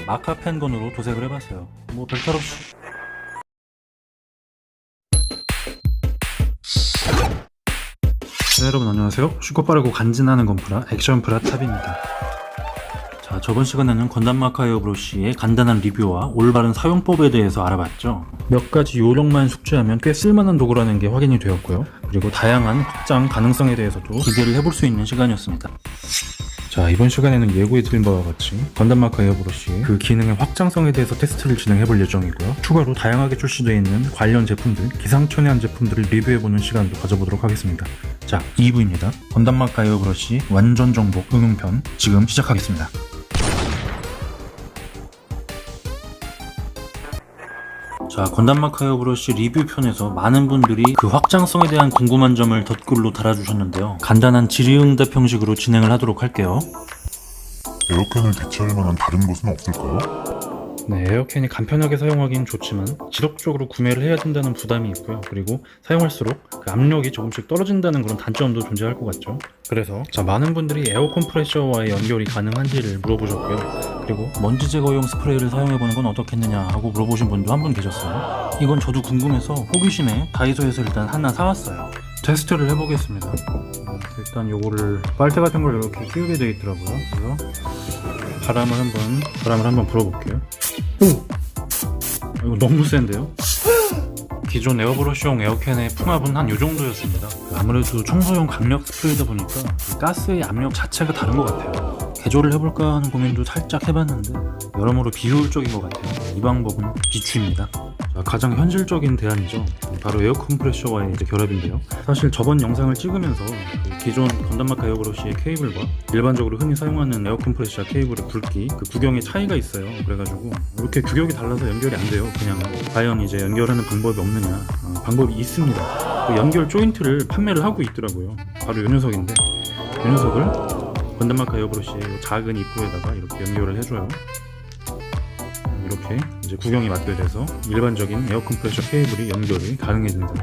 마카 펜건으로 도색을 해봤어요. 뭐 별탈 없이. 네, 여러분 안녕하세요. 쉽고 빠르고 간지나는 건프라 액션프라 탑입니다. 자, 저번 시간에는 건담 마카 에어브러쉬의 간단한 리뷰와 올바른 사용법에 대해서 알아봤죠. 몇 가지 요령만 숙지하면 꽤 쓸만한 도구라는 게 확인이 되었고요. 그리고 다양한 확장 가능성에 대해서도 기대를 해볼 수 있는 시간이었습니다. 자, 이번 시간에는 예고해드린 바와 같이 건담 마카 에어브러쉬의 그 기능의 확장성에 대해서 테스트를 진행해볼 예정이고요. 추가로 다양하게 출시되어 있는 관련 제품들, 기상천외한 제품들을 리뷰해보는 시간도 가져보도록 하겠습니다. 자, 2부입니다. 건담 마카 에어브러쉬 완전 정복 응용편 지금 시작하겠습니다. 자, 건담 마카 에어브러쉬 리뷰편에서 많은 분들이 그 확장성에 대한 궁금한 점을 댓글로 달아주셨는데요. 간단한 질의응답 형식으로 진행을 하도록 할게요. 에어컨을 대체할 만한 다른 곳은 없을까요? 네, 에어캔이 간편하게 사용하기는 좋지만 지속적으로 구매를 해야 된다는 부담이 있고요. 그리고 사용할수록 그 압력이 조금씩 떨어진다는 그런 단점도 존재할 것 같죠. 그래서 많은 분들이 에어 컴프레셔와의 연결이 가능한지를 물어보셨고요. 그리고 먼지 제거용 스프레이를 사용해보는 건 어떻겠느냐 하고 물어보신 분도 한 분 계셨어요. 이건 저도 궁금해서 호기심에 다이소에서 일단 하나 사왔어요. 테스트를 해보겠습니다. 일단 요거를 빨대 같은 걸 이렇게 끼우게 되어 있더라고요. 그래서 바람을 한번 불어볼게요. 이거 너무 센데요? 기존 에어브러쉬용 에어캔의 풍압은 한 요정도였습니다. 아무래도 청소용 강력 스프레이다 보니까 가스의 압력 자체가 다른 것 같아요. 개조를 해볼까 하는 고민도 살짝 해봤는데 여러모로 비효율적인 것 같아요. 이 방법은 비추입니다. 자, 가장 현실적인 대안이죠. 바로 에어 컴프레셔와의 결합인데요. 사실 저번 영상을 찍으면서 기존 건담 마카 에어브러쉬의 케이블과 일반적으로 흔히 사용하는 에어 컴프레셔 케이블의 굵기, 그 구경의 차이가 있어요. 그래가지고 이렇게 규격이 달라서 연결이 안 돼요. 그냥 과연 이제 연결하는 방법이 없느냐? 방법이 있습니다. 그 연결 조인트를 판매를 하고 있더라고요. 바로 이 녀석인데 이 녀석을 건담 마카 에어브러쉬의 작은 입구에다가 이렇게 연결을 해줘요. 이렇게 이제 구경이 맞게 돼서 일반적인 에어 컴프레셔 케이블이 연결이 가능해집니다.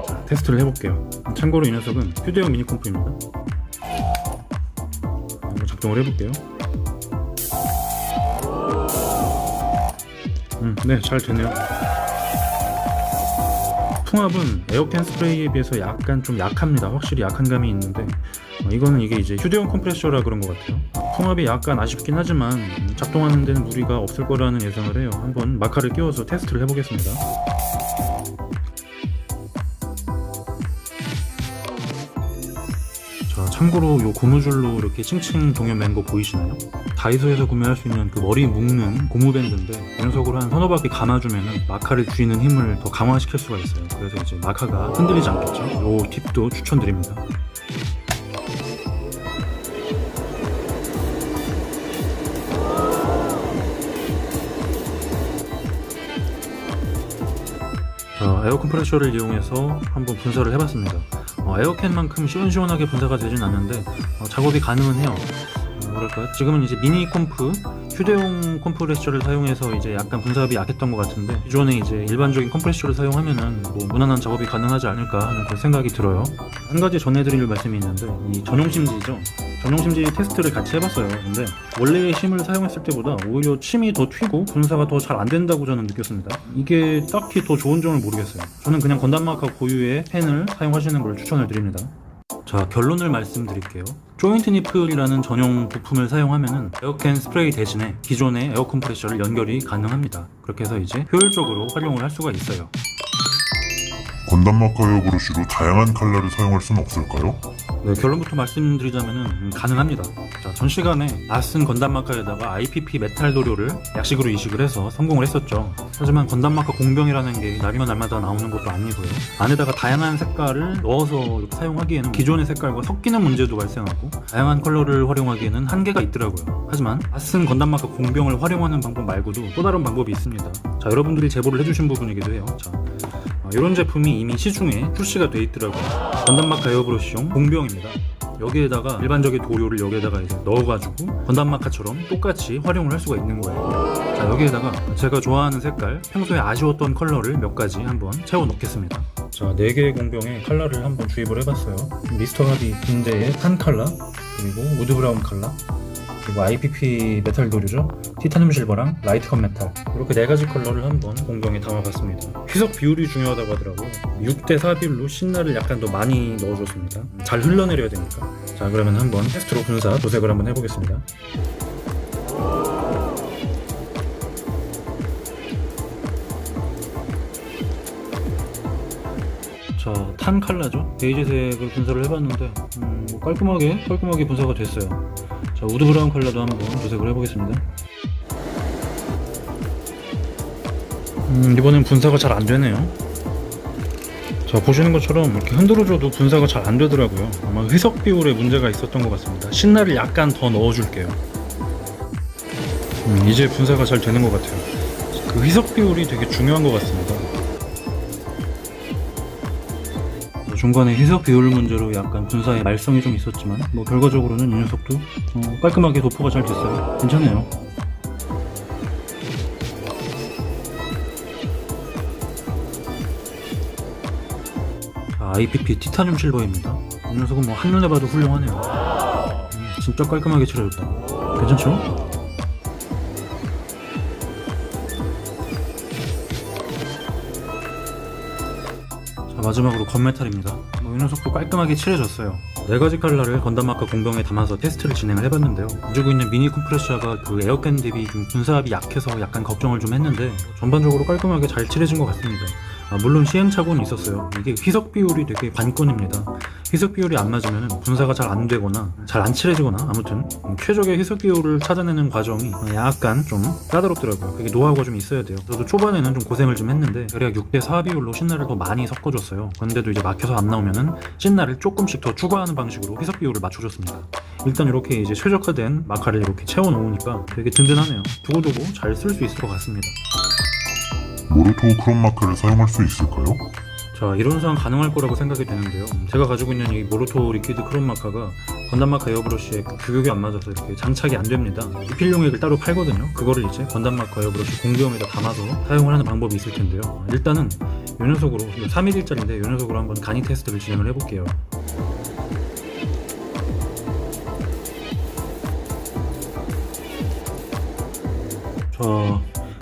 자, 테스트를 해볼게요. 참고로 이 녀석은 휴대용 미니 컴프입니다. 한번 작동을 해볼게요. 네, 잘 되네요. 풍압은 에어캔 스프레이에 비해서 약간 좀 약합니다. 확실히 약한 감이 있는데 이거는 이게 이제 휴대용 컴프레셔라 그런 것 같아요. 풍압이 약간 아쉽긴 하지만 작동하는 데는 무리가 없을 거라는 예상을 해요. 한번 마카를 끼워서 테스트를 해보겠습니다. 자, 참고로 요 고무줄로 이렇게 칭칭 동여맨 거 보이시나요? 다이소에서 구매할 수 있는 그 머리 묶는 고무밴드인데 이 녀석으로 한 서너 바퀴 감아주면은 마카를 쥐는 힘을 더 강화시킬 수가 있어요. 그래서 이제 마카가 흔들리지 않겠죠. 요 팁도 추천드립니다. 에어 컴프레셔를 이용해서 한번 분사를 해봤습니다. 에어캔만큼 시원시원하게 분사가 되진 않는데 작업이 가능은 해요. 뭐랄까, 지금은 이제 미니 컴프, 휴대용 컴프레셔를 사용해서 이제 약간 분사압이 약했던 것 같은데 기존에 이제 일반적인 컴프레셔를 사용하면은 뭐 무난한 작업이 가능하지 않을까 하는 그런 생각이 들어요. 한 가지 전해드릴 말씀이 있는데 이 전용심지죠. 전용심지 테스트를 같이 해봤어요. 근데 원래의 심을 사용했을 때보다 오히려 침이 더 튀고 분사가 더 잘 안 된다고 저는 느꼈습니다. 이게 딱히 더 좋은 점을 모르겠어요. 저는 그냥 건담 마카 고유의 펜을 사용하시는 걸 추천을 드립니다. 자, 결론을 말씀드릴게요. 조인트 니플이라는 전용 부품을 사용하면은 에어캔 스프레이 대신에 기존의 에어 컴프레셔를 연결이 가능합니다. 그렇게 해서 이제 효율적으로 활용을 할 수가 있어요. 건담 마카 에어브러쉬로 다양한 컬러를 사용할 수는 없을까요? 네, 결론부터 말씀드리자면은 가능합니다. 자, 전 시간에 낯선 건담 마카에다가 IPP 메탈 도료를 약식으로 이식을 해서 성공을 했었죠. 하지만 건담 마카 공병이라는 게 날이면 날마다 나오는 것도 아니고요. 안에다가 다양한 색깔을 넣어서 이렇게 사용하기에는 기존의 색깔과 섞이는 문제도 발생하고 다양한 컬러를 활용하기에는 한계가 있더라고요. 하지만 낯선 건담 마카 공병을 활용하는 방법 말고도 또 다른 방법이 있습니다. 자, 여러분들이 제보를 해주신 부분이기도 해요. 자, 이런 제품이 이미 시중에 출시가 돼 있더라고요. 건담 마카 에어브러쉬용 공병입니다. 여기에다가 일반적인 도료를 여기에다가 이제 넣어가지고 건담 마카처럼 똑같이 활용을 할 수가 있는 거예요. 자, 여기에다가 제가 좋아하는 색깔, 평소에 아쉬웠던 컬러를 몇 가지 한번 채워 넣겠습니다. 자, 4개의 공병에 컬러를 한번 주입을 해봤어요. 미스터 하비 빈대의 탄 컬러, 그리고 우드 브라운 컬러, 그리고 IPP 메탈 도료죠. 티타늄 실버랑 라이트 건 메탈 이렇게 4가지 컬러를 한번 공병에 담아봤습니다. 희석 비율이 중요하다고 하더라고요. 6대4 비율로 신나를 약간 더 많이 넣어줬습니다. 잘 흘러내려야 되니까. 자, 그러면 한번 테스트로 분사 도색을 한번 해보겠습니다. 자, 탄 칼라죠? 베이지색을 분사를 해봤는데 뭐 깔끔하게 분사가 됐어요. 자, 우드 브라운 컬러도 한번 도색을 해보겠습니다. 이번엔 분사가 잘 안되네요. 자, 보시는 것처럼 이렇게 흔들어줘도 분사가 잘 안되더라고요. 아마 희석 비율에 문제가 있었던 것 같습니다. 신나를 약간 더 넣어줄게요. 이제 분사가 잘 되는 것 같아요. 그 희석 비율이 되게 중요한 것 같습니다. 중간에 희석 비율 문제로 약간 분사에 말썽이 좀 있었지만 뭐 결과적으로는 이 녀석도 깔끔하게 도포가 잘 됐어요. 괜찮네요. 자, IPP 티타늄 실버입니다. 이 녀석은 뭐 한눈에 봐도 훌륭하네요. 진짜 깔끔하게 칠해줬다. 괜찮죠? 자, 마지막으로 건메탈입니다. 이 녀석도 깔끔하게 칠해졌어요. 4가지 컬러를 건담마카 공병에 담아서 테스트를 진행을 해봤는데요. 가지고 있는 미니 컴프레셔가 그 에어캔 대비 좀 분사압이 약해서 약간 걱정을 좀 했는데 전반적으로 깔끔하게 잘 칠해진 것 같습니다. 물론 시행착오는 있었어요. 이게 희석 비율이 되게 관건입니다. 희석 비율이 안 맞으면 분사가 잘 안 되거나 잘 안 칠해지거나 아무튼 최적의 희석 비율을 찾아내는 과정이 약간 좀 까다롭더라고요. 그게 노하우가 좀 있어야 돼요. 저도 초반에는 좀 고생을 좀 했는데 대략 6대4 비율로 신나를 더 많이 섞어줬어요. 그런데도 이제 막혀서 안 나오면은 신나를 조금씩 더 추가하는 방식으로 희석 비율을 맞춰줬습니다. 일단 이렇게 이제 최적화된 마카를 이렇게 채워놓으니까 되게 든든하네요. 두고두고 잘 쓸 수 있을 것 같습니다. 모로토 크롬 마카를 사용할 수 있을까요? 자, 이론상 가능할 거라고 생각이 되는데요. 제가 가지고 있는 이 모로토 리퀴드 크롬 마카가 건담 마카 에어브러쉬에 규격이 안 맞아서 이렇게 장착이 안 됩니다. 리필용액을 따로 팔거든요. 그거를 이제 건담 마카 에어브러쉬 공병에다 담아서 사용을 하는 방법이 있을 텐데요. 일단은 이 녀석으로 3일짜리인데 이 녀석으로 한번 간이 테스트를 진행을 해볼게요. 자,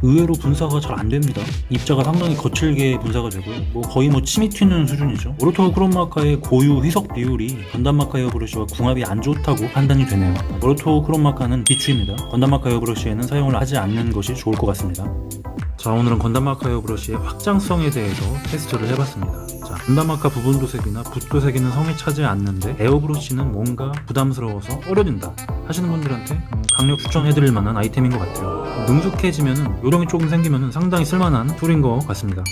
의외로 분사가 잘 안됩니다. 입자가 상당히 거칠게 분사가 되고요. 거의 침이 튀는 수준이죠. 모로토 크롬 마카의 고유 희석 비율이 건담 마카 에어브러쉬와 궁합이 안 좋다고 판단이 되네요. 모로토 크롬 마카는 비추입니다. 건담 마카 에어브러쉬에는 사용을 하지 않는 것이 좋을 것 같습니다. 자, 오늘은 건담 마카 에어브러쉬의 확장성에 대해서 테스트를 해봤습니다. 자, 건담 마카 부분 도색이나 붓 도색에는 성에 차지 않는데 에어브러쉬는 뭔가 부담스러워서 꺼려진다 하시는 분들한테 강력 추천해드릴 만한 아이템인 것 같아요. 능숙해지면은 요령이 조금 생기면은 상당히 쓸만한 툴인 것 같습니다.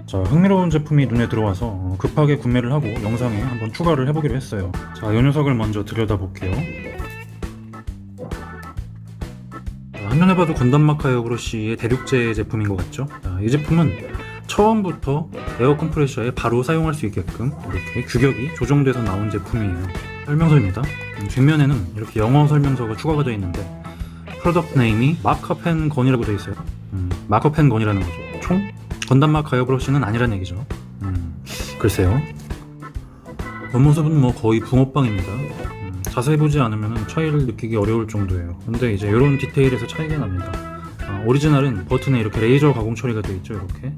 자, 흥미로운 제품이 눈에 들어와서 급하게 구매를 하고 영상에 한번 추가를 해보기로 했어요. 자, 이 녀석을 먼저 들여다볼게요. 한눈에 봐도 건담 마카 에어브러쉬의 대륙제 제품인 것 같죠? 자, 이 제품은 처음부터 에어 컴프레셔에 바로 사용할 수 있게끔 이렇게 규격이 조정돼서 나온 제품이에요. 설명서입니다. 뒷면에는 이렇게 영어 설명서가 추가가 되어 있는데 프로덕트 네임이 마카펜 건이라고 되어 있어요. 마카펜 건이라는 거죠. 총 건담 마카 에어브러쉬는 아니란 얘기죠. 글쎄요. 겉모습은 거의 붕어빵입니다. 자세히 보지 않으면 차이를 느끼기 어려울 정도예요. 근데 이제 이런 디테일에서 차이가 납니다. 오리지널은 버튼에 이렇게 레이저 가공 처리가 되어 있죠. 이렇게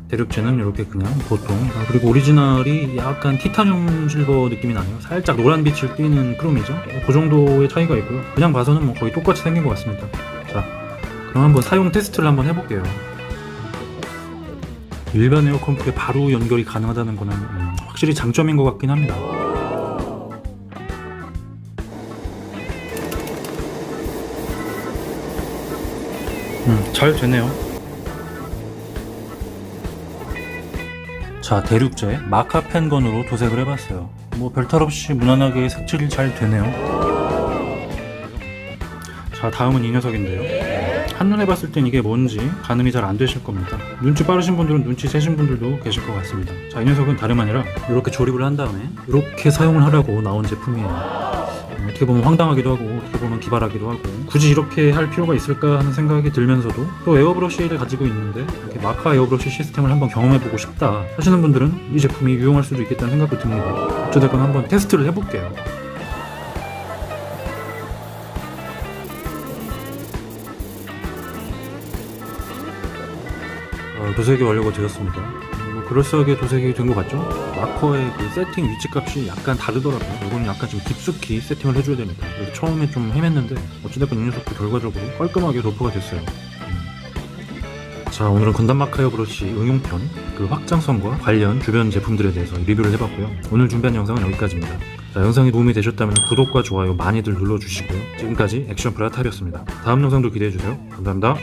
대륙제는 이렇게 그냥 보통. 그리고 오리지널이 약간 티타늄 실버 느낌이 나네요. 살짝 노란 빛을 띠는 크롬이죠. 그 정도의 차이가 있고요. 그냥 봐서는 거의 똑같이 생긴 것 같습니다. 자, 그럼 한번 사용 테스트를 한번 해볼게요. 일반 에어컴프에 바로 연결이 가능하다는 거는 확실히 장점인 것 같긴 합니다. 잘 되네요. 자, 대륙제 마카펜건으로 도색을 해봤어요. 별탈 없이 무난하게 색칠이 잘 되네요. 자, 다음은 이 녀석인데요. 한눈에 봤을 땐 이게 뭔지 가늠이 잘 안 되실 겁니다. 눈치 빠르신 분들은 눈치 채신 분들도 계실 것 같습니다. 자, 이 녀석은 다름 아니라 이렇게 조립을 한 다음에 이렇게 사용을 하라고 나온 제품이에요. 어떻게 보면 황당하기도 하고 어떻게 보면 기발하기도 하고 굳이 이렇게 할 필요가 있을까 하는 생각이 들면서도 또 에어브러쉬를 가지고 있는데 이렇게 마카 에어브러쉬 시스템을 한번 경험해보고 싶다 하시는 분들은 이 제품이 유용할 수도 있겠다는 생각도 듭니다. 어찌됐건 한번 테스트를 해볼게요. 도색이 완료가 되었습니다. 뭐 그럴싸하게 도색이 된 것 같죠? 마커의 그 세팅 위치값이 약간 다르더라고요. 이거는 약간 좀 깊숙이 세팅을 해줘야 됩니다. 그래서 처음에 좀 헤맸는데 어찌됐건 이 녀석도 결과적으로 깔끔하게 도포가 됐어요. 자, 오늘은 건담 마카 에어브러쉬 응용편 그 확장성과 관련 주변 제품들에 대해서 리뷰를 해봤고요. 오늘 준비한 영상은 여기까지입니다. 자, 영상이 도움이 되셨다면 구독과 좋아요 많이들 눌러주시고요. 지금까지 액션 브라탑이었습니다. 다음 영상도 기대해주세요. 감사합니다.